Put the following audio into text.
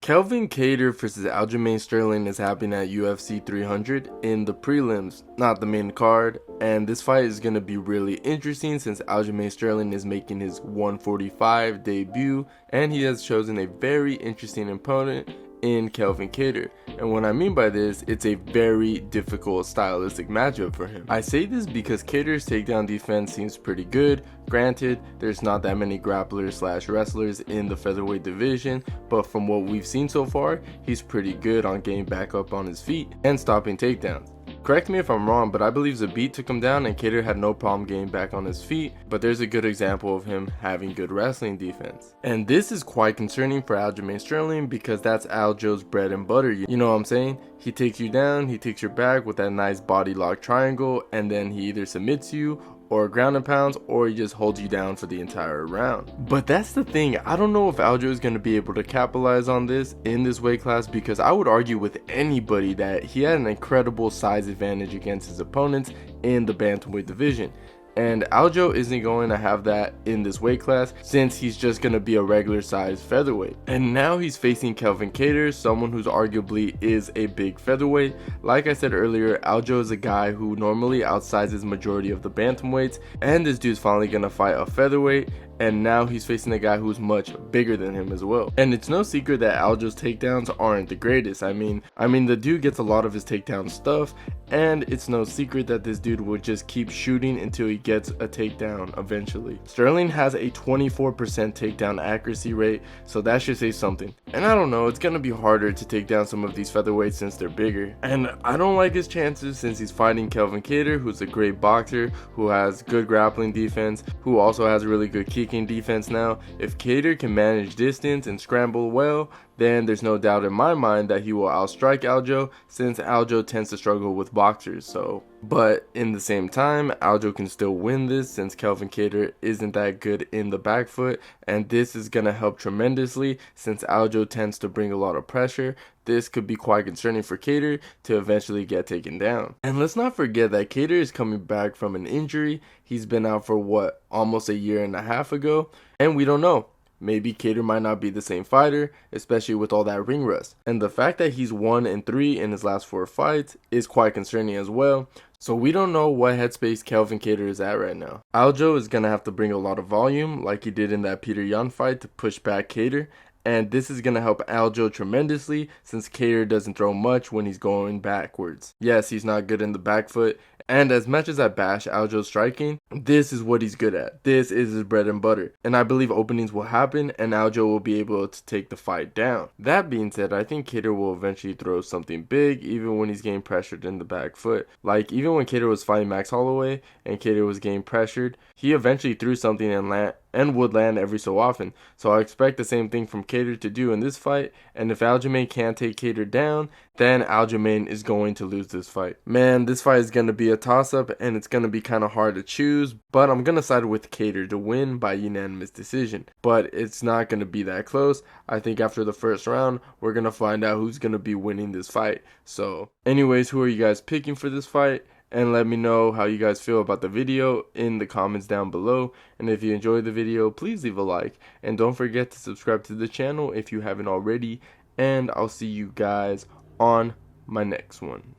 Kelvin Kattar versus Aljamain Sterling is happening at UFC 300 in the prelims, not the main card, and this fight is going to be really interesting since Aljamain Sterling is making his 145 debut and he has chosen a very interesting opponent in Kelvin Kattar. And what I mean by this, it's a very difficult stylistic matchup for him. I say this because Kattar's takedown defense seems pretty good. Granted, there's not that many grapplers slash wrestlers in the featherweight division, but from what we've seen so far, he's pretty good on getting back up on his feet and stopping takedowns. Correct me if I'm wrong, but I believe Zabit took him down and Kattar had no problem getting back on his feet, but there's a good example of him having good wrestling defense. And this is quite concerning for Aljamain Sterling because that's Aljo's bread and butter, you know what I'm saying? He takes you down, he takes your back with that nice body lock triangle, and then he either submits you or ground and pounds, or he just holds you down for the entire round. But that's the thing, I don't know if Aljo is going to be able to capitalize on this in this weight class, because I would argue with anybody that he had an incredible size advantage against his opponents in the bantamweight division. And Aljo isn't going to have that in this weight class since he's just going to be a regular size featherweight. And now he's facing Kelvin Kattar, someone who's arguably is a big featherweight. Like I said earlier, Aljo is a guy who normally outsizes majority of the bantamweights, and this dude's finally going to fight a featherweight. And now he's facing a guy who's much bigger than him as well. And it's no secret that Aljo's takedowns aren't the greatest. I mean the dude gets a lot of his takedown stuff, and it's no secret that this dude will just keep shooting until he gets a takedown eventually. Sterling has a 24% takedown accuracy rate, so that should say something. And I don't know, it's gonna be harder to take down some of these featherweights since they're bigger. And I don't like his chances since he's fighting Kelvin Kattar, who's a great boxer, who has good grappling defense, who also has really good kicking defense now. If Kattar can manage distance and scramble well, then there's no doubt in my mind that he will outstrike Aljo, since Aljo tends to struggle with boxers. But in the same time, Aljo can still win this since Kelvin Kattar isn't that good in the back foot, and this is going to help tremendously since Aljo tends to bring a lot of pressure. This could be quite concerning for Kattar to eventually get taken down. And let's not forget that Kattar is coming back from an injury. He's been out for almost a year and a half ago, and we don't know. Maybe Kattar might not be the same fighter, especially with all that ring rust. And the fact that he's 1-3 in his last 4 fights is quite concerning as well. So we don't know what headspace Kelvin Kattar is at right now. Aljo is going to have to bring a lot of volume like he did in that Peter Yan fight to push back Kattar. And this is going to help Aljo tremendously since Kattar doesn't throw much when he's going backwards. Yes, he's not good in the back foot. And as much as I bash Aljo's striking, this is what he's good at. This is his bread and butter. And I believe openings will happen and Aljo will be able to take the fight down. That being said, I think Kattar will eventually throw something big even when he's getting pressured in the back foot. Like even when Kattar was fighting Max Holloway and Kattar was getting pressured, he eventually threw something and would land every so often. So I expect the same thing from Kattar to do in this fight, and if Aljamain can't take Kattar down, then Aljamain is going to lose this fight. Man, this fight is going to be a toss-up, and it's going to be kind of hard to choose, but I'm going to side with Kattar to win by unanimous decision. But it's not going to be that close. I think after the first round, we're going to find out who's going to be winning this fight. So anyways, who are you guys picking for this fight? And let me know how you guys feel about the video in the comments down below. And if you enjoyed the video, please leave a like. And don't forget to subscribe to the channel if you haven't already. And I'll see you guys on my next one.